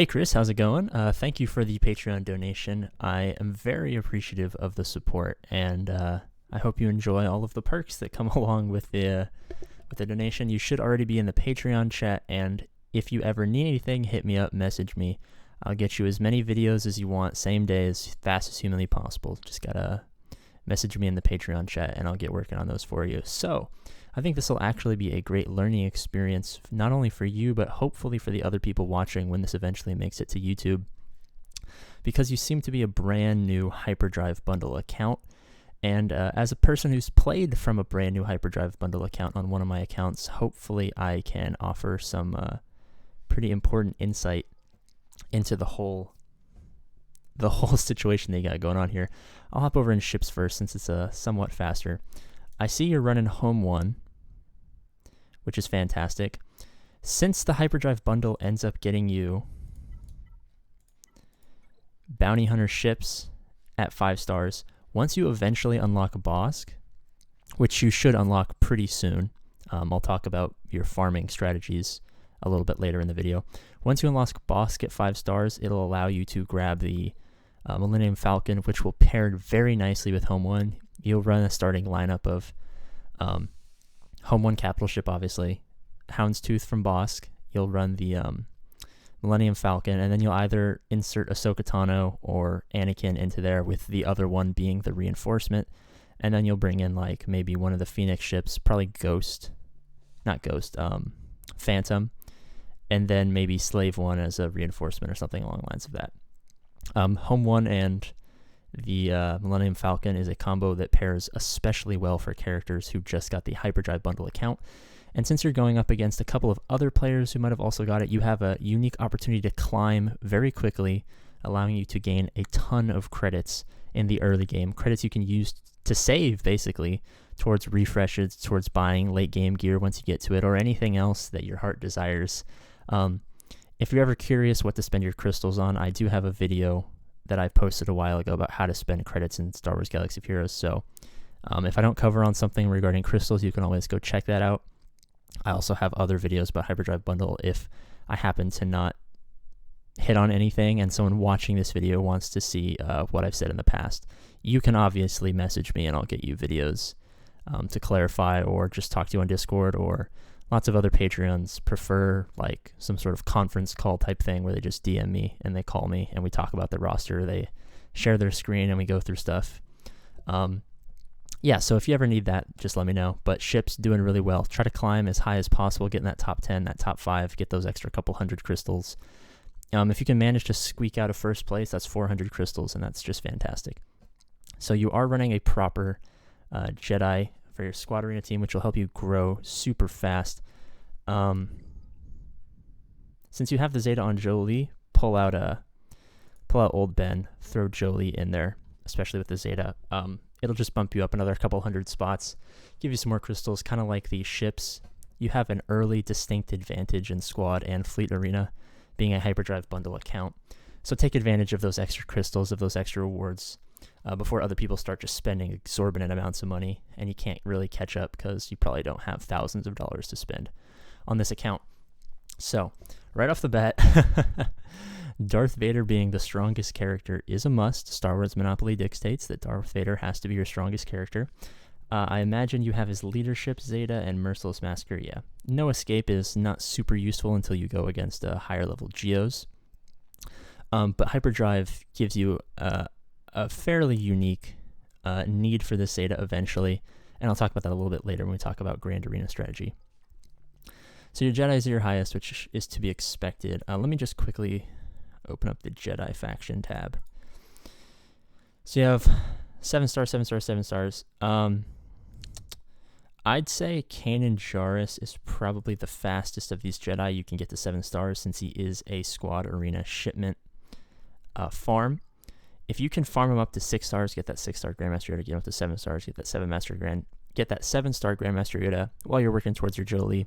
Hey Chris, how's it going? Thank you for the Patreon donation. I am very appreciative of the support, and I hope you enjoy all of the perks that come along with the donation. You should already be in the Patreon chat, and if you ever need anything, hit me up, message me. I'll get you as many videos as you want, same day, as fast as humanly possible. Just gotta message me in the Patreon chat, and I'll get working on those for you. So, I think this will actually be a great learning experience, not only for you, but hopefully for the other people watching when this eventually makes it to YouTube, because you seem to be a brand new Hyperdrive Bundle account. And as a person who's played from a brand new Hyperdrive Bundle account on one of my accounts, hopefully I can offer some pretty important insight into the whole situation they got going on here. I'll hop over in ships first since it's somewhat faster. I see you're running Home 1, which is fantastic. Since the Hyperdrive Bundle ends up getting you Bounty Hunter ships at 5 stars, once you eventually unlock Bosk, which you should unlock pretty soon, I'll talk about your farming strategies a little bit later in the video. Once you unlock Bosk at 5 stars, it'll allow you to grab the Millennium Falcon, which will pair very nicely with Home 1. You'll run a starting lineup of Home 1 capital ship, obviously, Houndstooth from Bosk. You'll run the Millennium Falcon, and then you'll either insert Ahsoka Tano or Anakin into there, with the other one being the reinforcement. And then you'll bring in like maybe one of the Phoenix ships, probably Phantom, and then maybe Slave 1 as a reinforcement or something along the lines of that. Home 1 and the Millennium Falcon is a combo that pairs especially well for characters who just got the Hyperdrive Bundle account. And since you're going up against a couple of other players who might have also got it, you have a unique opportunity to climb very quickly, allowing you to gain a ton of credits in the early game. Credits you can use to save, basically, towards refreshes, towards buying late game gear once you get to it, or anything else that your heart desires. If you're ever curious what to spend your crystals on, I do have a video that I posted a while ago about how to spend credits in Star Wars Galaxy of Heroes. So if I don't cover on something regarding crystals, you can always go check that out. I also have other videos about Hyperdrive Bundle if I happen to not hit on anything and someone watching this video wants to see what I've said in the past. You can obviously message me and I'll get you videos to clarify, or just talk to you on Discord, or lots of other Patreons prefer like some sort of conference call type thing where they just DM me and they call me and we talk about the roster. They share their screen and we go through stuff. Yeah, so if you ever need that, just let me know. But ships doing really well. Try to climb as high as possible, get in that top 10, that top 5, get those extra couple hundred crystals. If you can manage to squeak out a first place, that's 400 crystals, and that's just fantastic. So you are running a proper Jedi for your squad arena team, which will help you grow super fast. Since you have the Zeta on Jolie, pull out Old Ben, throw Jolie in there, especially with the Zeta. It'll just bump you up another couple hundred spots, give you some more crystals, kind of like the ships. You have an early distinct advantage in squad and fleet arena, being a Hyperdrive Bundle account. So take advantage of those extra crystals, of those extra rewards, before other people start just spending exorbitant amounts of money, and you can't really catch up because you probably don't have thousands of dollars to spend on this account. So, right off the bat, Darth Vader being the strongest character is a must. Star Wars Monopoly dictates that Darth Vader has to be your strongest character. I imagine you have his leadership, Zeta, and Merciless Massacre. Yeah. No Escape is not super useful until you go against higher level Geos. But Hyperdrive gives you a fairly unique need for this Zeta eventually, and I'll talk about that a little bit later when we talk about Grand Arena strategy. So your Jedi's are your highest, which is to be expected. Let me just quickly open up the Jedi faction tab. So you have 7 stars, 7 stars, 7 stars. I'd say Kanan Jarrus is probably the fastest of these Jedi you can get to 7 stars, since he is a squad arena shipment farm. If you can farm him up to 6 stars, get that 6-star Grandmaster Yoda, get him up to 7 stars, get that 7-star Grandmaster Yoda while you're working towards your Jolie.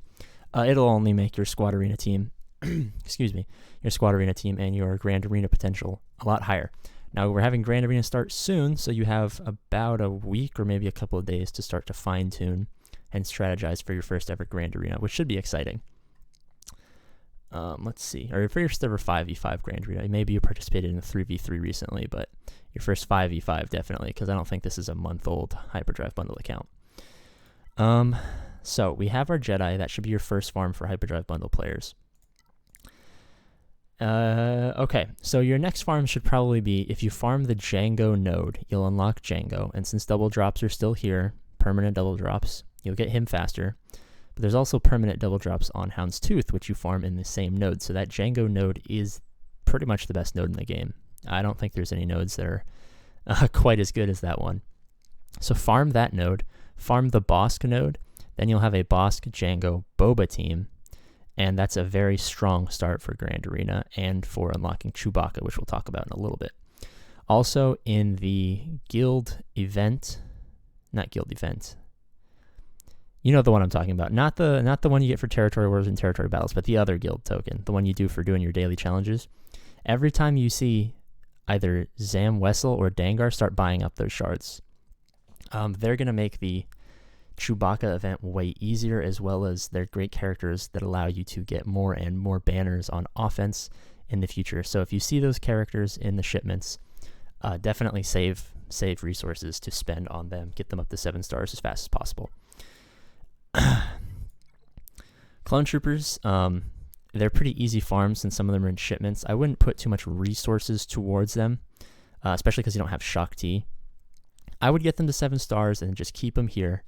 It'll only make your squad arena team, your squad arena team and your Grand Arena potential a lot higher. Now, we're having Grand Arena start soon, so you have about a week or maybe a couple of days to start to fine-tune and strategize for your first ever Grand Arena, which should be exciting. let's see, or your first ever 5v5 Grand Arena. Maybe you participated in a 3v3 recently, but your first 5v5 definitely, because I don't think this is a month-old Hyperdrive Bundle account. So we have our Jedi. That should be your first farm for Hyperdrive Bundle players. Okay, so your next farm should probably be, if you farm the Jango node, you'll unlock Jango, and since double drops are still here, permanent double drops, you'll get him faster. But there's also permanent double drops on Houndstooth, which you farm in the same node. So that Jango node is pretty much the best node in the game. I don't think there's any nodes that are quite as good as that one. So farm that node, farm the Bosk node, then you'll have a Bosk Jango Boba team, and that's a very strong start for Grand Arena and for unlocking Chewbacca, which we'll talk about in a little bit. Also in the guild event, not guild event, you know the one I'm talking about. Not the one you get for territory wars and territory battles, but the other guild token, the one you do for doing your daily challenges. Every time you see either Zam Wessel or Dangar start buying up those shards, they're going to make the Chewbacca event way easier, as well as they're great characters that allow you to get more and more banners on offense in the future. So if you see those characters in the shipments, definitely save resources to spend on them. Get them up to 7 stars as fast as possible. Clone Troopers, they're pretty easy farms, and some of them are in shipments. I wouldn't put too much resources towards them, especially because you don't have Shock T. I would get them to 7 stars and just keep them here.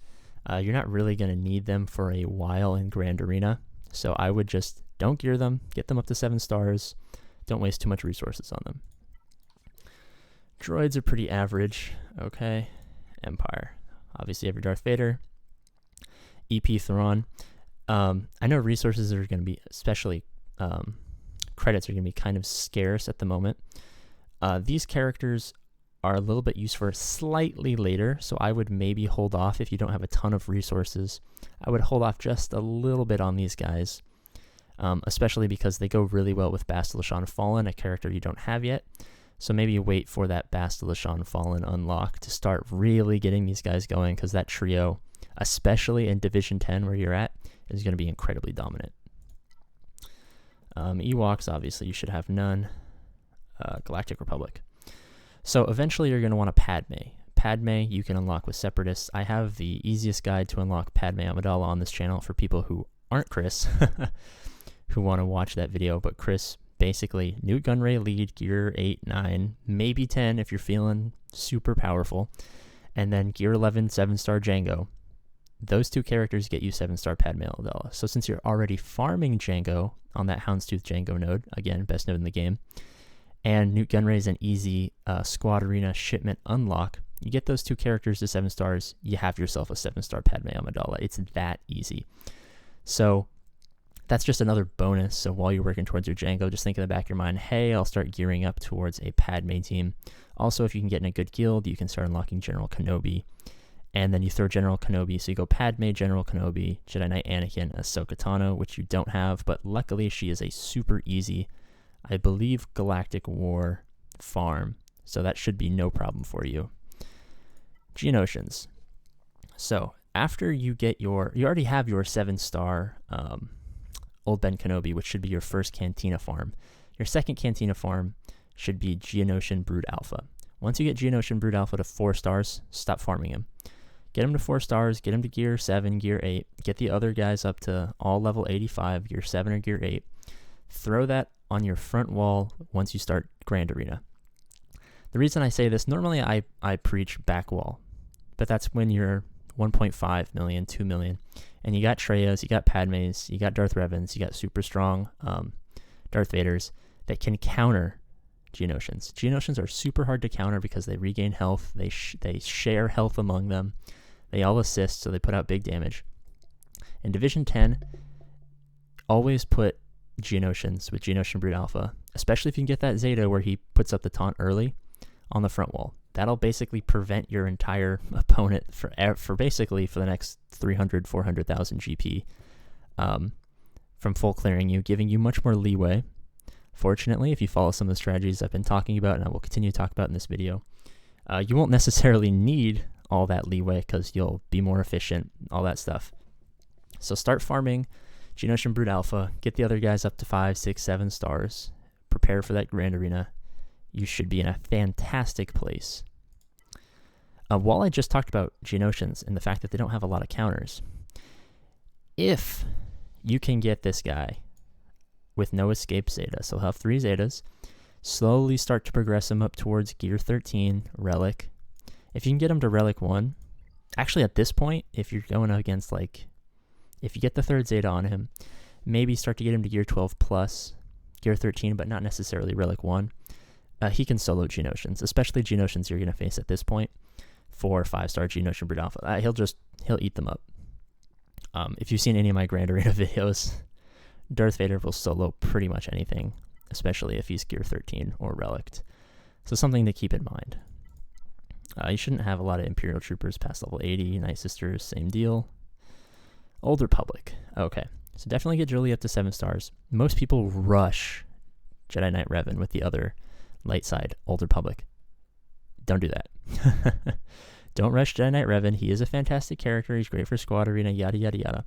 You're not really going to need them for a while in Grand Arena, so I would just don't gear them, get them up to 7 stars, don't waste too much resources on them. Droids are pretty average, okay. Empire, obviously every Darth Vader. EP Thrawn. I know resources are going to be, especially credits are going to be kind of scarce at the moment. These characters are a little bit used for slightly later, so I would maybe hold off if you don't have a ton of resources. I would hold off just a little bit on these guys, especially because they go really well with Bastila Shan Fallen, a character you don't have yet. So maybe you wait for that Bastila Shan Fallen unlock to start really getting these guys going, because that trio, especially in Division 10 where you're at, is going to be incredibly dominant. Ewoks, obviously, you should have none. Galactic Republic. So eventually you're going to want a Padme. Padme you can unlock with Separatists. I have the easiest guide to unlock Padme Amidala on this channel for people who aren't Chris, who want to watch that video. But Chris, basically, Newt Gunray lead, gear 8, 9, maybe 10 if you're feeling super powerful. And then gear 11, 7-star Jango. Those 2 characters get you 7-star Padme Amidala. So since you're already farming Jango on that Houndstooth Jango node, again, best node in the game, and Newt Gunray is an easy Squad Arena shipment unlock, you get those 2 characters to 7 stars, you have yourself a 7-star Padme Amidala. It's that easy. So that's just another bonus. So while you're working towards your Jango, just think in the back of your mind, hey, I'll start gearing up towards a Padme team. Also, if you can get in a good guild, you can start unlocking General Kenobi. And then you throw General Kenobi, so you go Padme, General Kenobi, Jedi Knight Anakin, Ahsoka Tano, which you don't have, but luckily she is a super easy, I believe, Galactic War farm, so that should be no problem for you. Geonosians. So after you get you already have your 7-star Old Ben Kenobi, which should be your first Cantina farm. Your second Cantina farm should be Geonosian Brood Alpha. Once you get Geonosian Brood Alpha to 4 stars, stop farming him. Get him to 4 stars, get him to gear 7, gear 8, get the other guys up to all level 85, gear 7 or gear 8. Throw that on your front wall once you start Grand Arena. The reason I say this, normally I preach back wall, but that's when you're 1.5 million, 2 million, and you got Treyas, you got Padmes, you got Darth Revans, you got super strong Darth Vaders that can counter Geonosians. Geonosians are super hard to counter because they regain health, they share health among them, they all assist, so they put out big damage. In Division 10, always put Geonosians with Geonosian Brood Alpha, especially if you can get that Zeta where he puts up the taunt early on the front wall. That'll basically prevent your entire opponent for basically for the next 300, 400,000 GP from full clearing you, giving you much more leeway. Fortunately, if you follow some of the strategies I've been talking about, and I will continue to talk about in this video, you won't necessarily need all that leeway because you'll be more efficient, all that stuff. So start farming Geonosian Brood Alpha, get the other guys up to 5, 6, 7 stars, prepare for that Grand Arena. You should be in a fantastic place. While I just talked about Geonosians and the fact that they don't have a lot of counters, if you can get this guy with no escape Zeta, so he'll have 3 Zetas, slowly start to progress him up towards Gear 13, Relic. If you can get him to Relic 1, actually at this point, if you're going against if you get the 3rd Zeta on him, maybe start to get him to Gear 12 plus Gear 13, but not necessarily Relic 1. He can solo Geonosians, especially Geonosians you're going to face at this point. 4 or 5-star Geonosian Brood Alpha. He'll eat them up. If you've seen any of my Grand Arena videos, Darth Vader will solo pretty much anything, especially if he's Gear 13 or Relict. So something to keep in mind. You shouldn't have a lot of Imperial Troopers past level 80. Night Sisters, same deal. Old Republic. Okay, so definitely get Jolie up to 7 stars. Most people rush Jedi Knight Revan with the other light side, Old Republic. Don't do that. Don't rush Jedi Knight Revan. He is a fantastic character. He's great for Squad Arena, yada, yada, yada.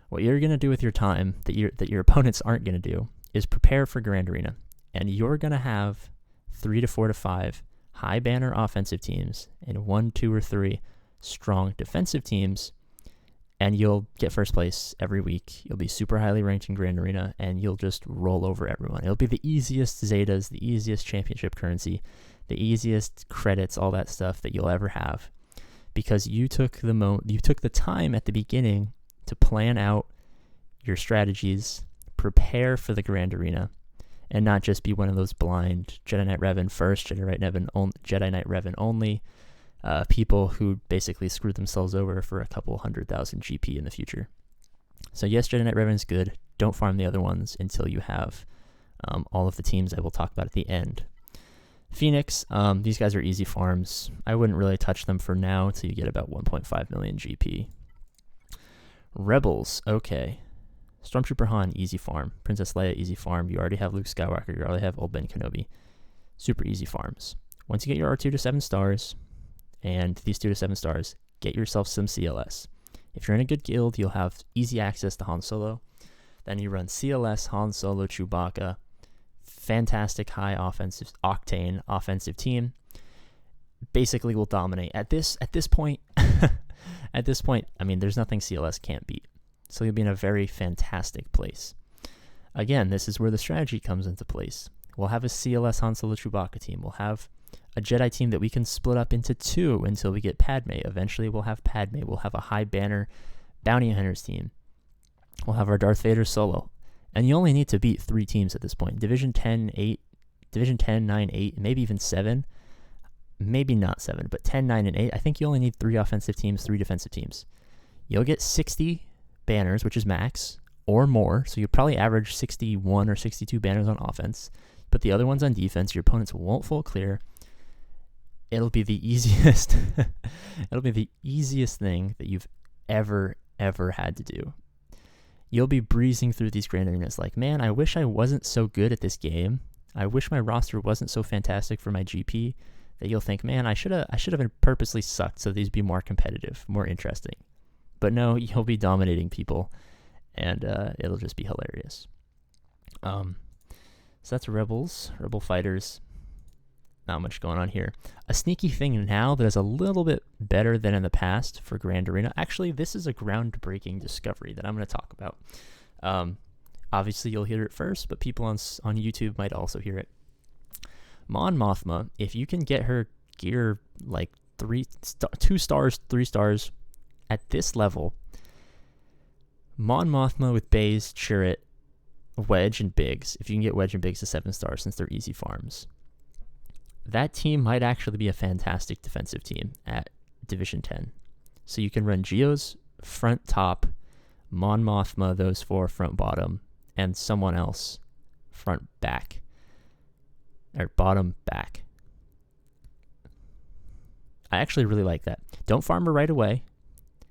What you're going to do with your time that your opponents aren't going to do is prepare for Grand Arena. And you're going to have 3 to 4 to 5 high banner offensive teams and 1, 2, or 3 strong defensive teams. And you'll get first place every week. You'll be super highly ranked in Grand Arena, and you'll just roll over everyone. It'll be the easiest Zetas, the easiest championship currency, the easiest credits, all that stuff that you'll ever have, because you took the time at the beginning to plan out your strategies, prepare for the Grand Arena, and not just be one of those blind Jedi Knight Revan first, Jedi Knight Revan only people who basically screwed themselves over for a couple 100,000 GP in the future. So yes, Jedi Knight Revan is good. Don't farm the other ones until you have all of the teams I will talk about at the end. Phoenix, these guys are easy farms. I wouldn't really touch them for now until you get about 1.5 million GP. Rebels, okay. Stormtrooper Han, easy farm. Princess Leia, easy farm. You already have Luke Skywalker. You already have Old Ben Kenobi. Super easy farms. Once you get your R2 to 7 stars, and these 2 to 7 stars, get yourself some CLS. If you're in a good guild, you'll have easy access to Han Solo. Then you run CLS, Han Solo, Chewbacca. Fantastic high offensive octane offensive team. Basically will dominate. At this point, I mean, there's nothing CLS can't beat. So you'll be in a very fantastic place. Again, this is where the strategy comes into place. We'll have a CLS Han Solo Chewbacca team. We'll have a Jedi team that we can split up into 2 until we get Padme. Eventually we'll have Padme. We'll have a high banner bounty hunters team. We'll have our Darth Vader solo. And you only need to beat 3 teams at this point. Division 10, 9, 8, maybe even 7. Maybe not 7, but 10, 9, and 8. I think you only need 3 offensive teams, 3 defensive teams. You'll get 60 banners, which is max, or more. So you'll probably average 61 or 62 banners on offense. Put the other ones on defense. Your opponents won't full clear. It'll be the easiest. It'll be the easiest thing that you've ever had to do. You'll be breezing through these Grand Arenas like, man, I wish I wasn't so good at this game. I wish my roster wasn't so fantastic for my GP. That you'll think, man, I should have purposely sucked so these be more competitive, more interesting. But no, you'll be dominating people, and it'll just be hilarious. So that's Rebel Fighters. Not much going on here. A sneaky thing now that is a little bit better than in the past for Grand Arena. Actually, this is a groundbreaking discovery that I'm going to talk about. Obviously, you'll hear it first, but people on YouTube might also hear it. Mon Mothma, if you can get her gear like 2 stars, 3 stars at this level, Mon Mothma with Baze, Chirrut, Wedge, and Biggs, if you can get Wedge and Biggs to 7 stars since they're easy farms, that team might actually be a fantastic defensive team at Division 10. So you can run Geos front top, Mon Mothma, those 4 front bottom, and someone else front back. Or bottom back. I actually really like that. Don't farm her right away,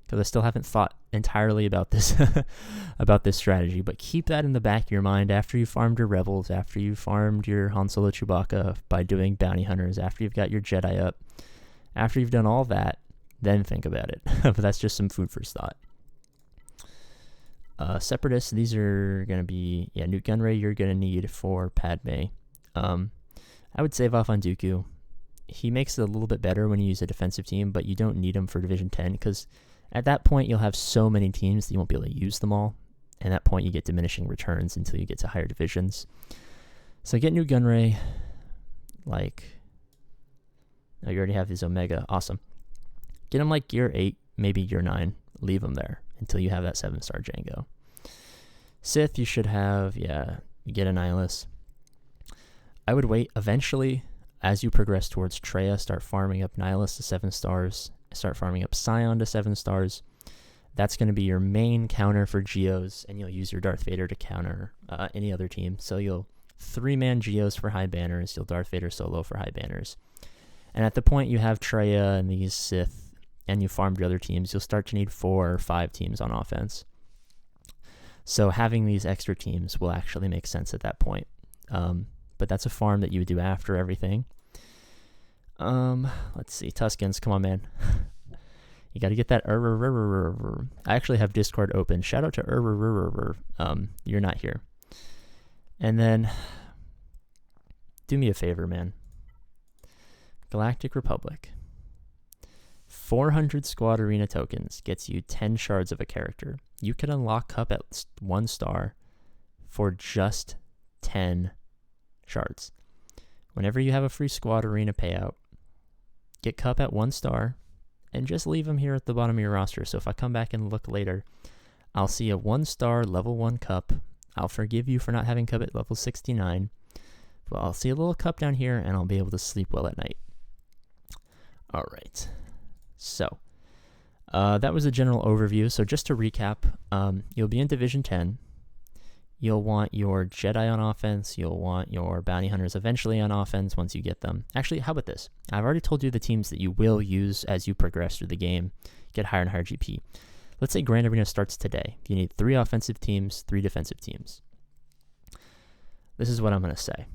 because I still haven't thought entirely about this about this strategy, but keep that in the back of your mind after you farmed your Rebels, after you farmed your Han Solo Chewbacca by doing bounty hunters, after you've got your Jedi up, after you've done all that, then think about it. But that's just some food for thought. Separatists, these are going to be, Nute Gunray you're going to need for Padme. I would save off on Dooku. He makes it a little bit better when you use a defensive team, but you don't need him for Division 10 because at that point you'll have so many teams that you won't be able to use them all. And at that point you get diminishing returns until you get to higher divisions. So get Nute Gunray, you already have his Omega, awesome. Get him like Gear 8, maybe Gear 9, leave him there until you have that 7-star Jango. Sith, you should have, you get a Nihilus. I would wait. Eventually, as you progress towards Traya, start farming up Nihilus to 7 stars, start farming up Scion to 7 stars. That's going to be your main counter for Geos, and you'll use your Darth Vader to counter any other team. So you'll 3-man Geos for high banners, you'll Darth Vader solo for high banners. And at the point you have Traya and these Sith, and you farmed your other teams, you'll start to need 4 or 5 teams on offense. So having these extra teams will actually make sense at that point. But that's a farm that you would do after everything. Let's see, Tuskens, come on, man. You got to get that. I actually have Discord open. Shout out to you're not here. And then, do me a favor, man. Galactic Republic. 400 Squad Arena tokens gets you 10 shards of a character. You can unlock Cup at 1 star for just 10 shards. Whenever you have a free Squad Arena payout, get Cup at 1 star and just leave them here at the bottom of your roster. So if I come back and look later, I'll see a 1-star level 1 Cup. I'll forgive you for not having Cup at level 69. But I'll see a little Cup down here and I'll be able to sleep well at night. All right. So that was a general overview. So just to recap, you'll be in Division 10. You'll want your Jedi on offense. You'll want your Bounty Hunters eventually on offense once you get them. Actually, how about this? I've already told you the teams that you will use as you progress through the game, get higher and higher GP. Let's say Grand Arena starts today. You need 3 offensive teams, 3 defensive teams. This is what I'm going to say.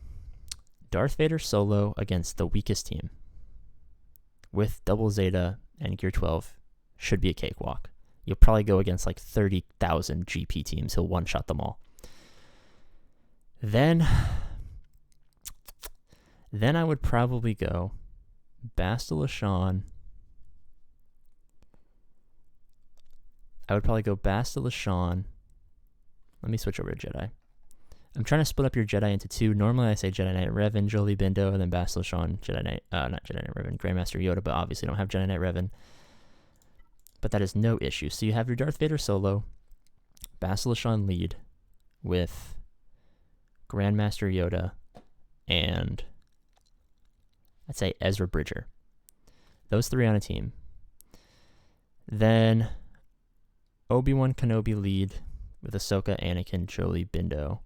Darth Vader solo against the weakest team with double Zeta and Gear 12 should be a cakewalk. You'll probably go against like 30,000 GP teams. He'll one-shot them all. Then I would probably go Bastila Shan. Let me switch over to Jedi. I'm trying to split up your Jedi into 2. Normally I say Jedi Knight Revan, Jolie Bindo, and then Bastila Shan, Jedi Knight, not Jedi Knight Revan, Grandmaster Yoda, but obviously don't have Jedi Knight Revan. But that is no issue. So you have your Darth Vader solo, Bastila Shan lead with Grandmaster Yoda, and I'd say Ezra Bridger. Those 3 on a team. Then Obi-Wan Kenobi lead with Ahsoka, Anakin, Jolie, Bindo.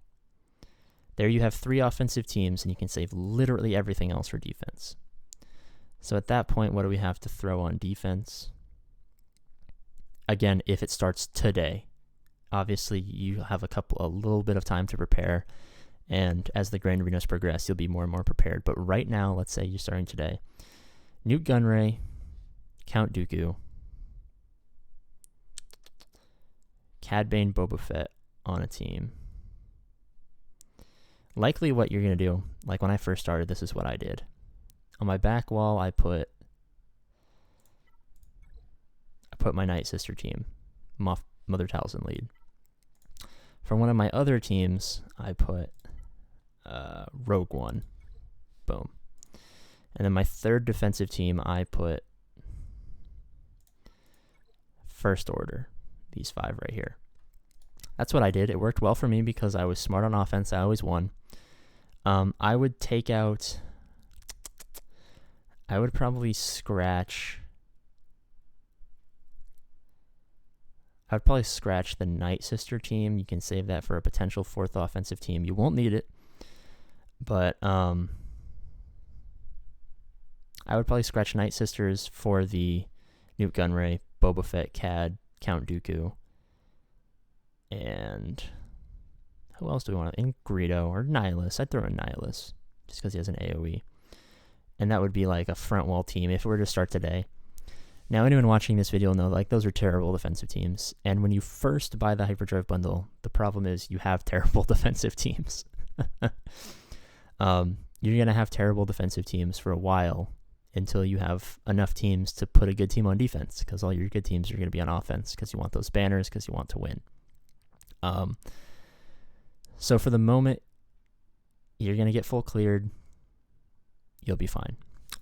There you have 3 offensive teams, and you can save literally everything else for defense. So at that point, what do we have to throw on defense? Again, if it starts today, obviously you have a little bit of time to prepare. And as the Grand Arenas progress, you'll be more and more prepared. But right now, let's say you're starting today. Nute Gunray, Count Dooku, Cad Bane, Boba Fett on a team. Likely what you're going to do, like when I first started, this is what I did. On my back wall, I put my Night Sister team, Mother Talzin lead. For one of my other teams, I put Rogue One. Boom. And then my third defensive team, I put First Order. These 5 right here. That's what I did. It worked well for me because I was smart on offense. I always won. I would probably scratch the Night Sister team. You can save that for a potential 4th offensive team. You won't need it. But I would probably scratch Night Sisters for the Nute Gunray, Boba Fett, Cad, Count Dooku. And who else do we want? In Greedo or Nihilus. I'd throw in Nihilus just because he has an AoE. And that would be like a front wall team if we were to start today. Now, anyone watching this video will know, like, those are terrible defensive teams. And when you first buy the Hyperdrive bundle, the problem is you have terrible defensive teams. You're going to have terrible defensive teams for a while until you have enough teams to put a good team on defense, because all your good teams are going to be on offense because you want those banners, because you want to win. So for the moment, you're going to get full cleared. You'll be fine.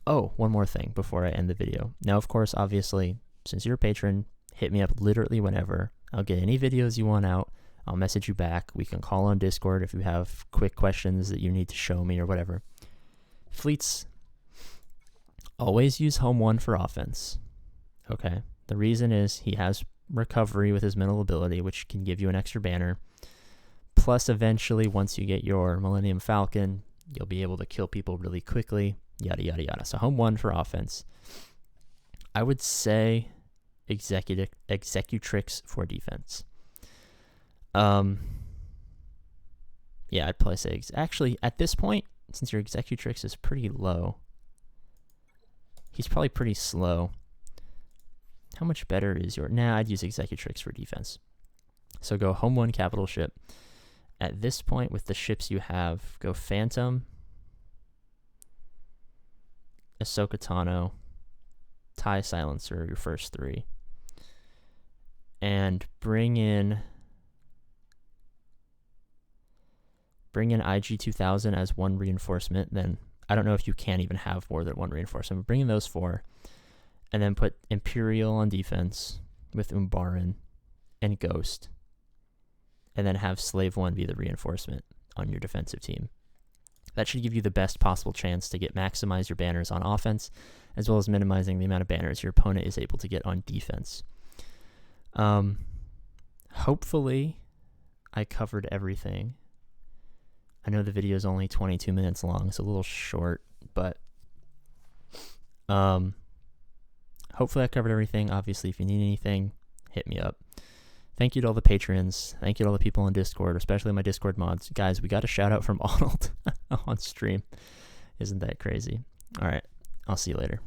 Oh, one more thing before I end the video. Now, of course, obviously, since you're a patron, hit me up literally whenever. I'll get any videos you want out. I'll message you back. We can call on Discord if you have quick questions that you need to show me or whatever. Fleets, always use Home 1 for offense. Okay? The reason is he has recovery with his mental ability, which can give you an extra banner. Plus, eventually, once you get your Millennium Falcon, you'll be able to kill people really quickly. Yada, yada, yada. So Home 1 for offense. I would say Executrix for defense. Yeah, I'd probably say... Actually, at this point, since your Executrix is pretty low, he's probably pretty slow. How much better is your... Nah, I'd use Executrix for defense. So go Home 1 capital ship. At this point, with the ships you have, go Phantom, Ahsoka Tano, TIE Silencer, your first three. And bring in IG-2000 as one reinforcement. Then I don't know if you can even have more than one reinforcement. Bring in those four. And then put Imperial on defense with Umbaran and Ghost. And then have Slave 1 be the reinforcement on your defensive team. That should give you the best possible chance to maximize your banners on offense, as well as minimizing the amount of banners your opponent is able to get on defense. Hopefully, I covered everything. I know the video is only 22 minutes long. It's a little short, but hopefully I covered everything. Obviously, if you need anything, hit me up. Thank you to all the patrons. Thank you to all the people on Discord, especially my Discord mods. Guys, we got a shout out from Arnold on stream. Isn't that crazy? All right. I'll see you later.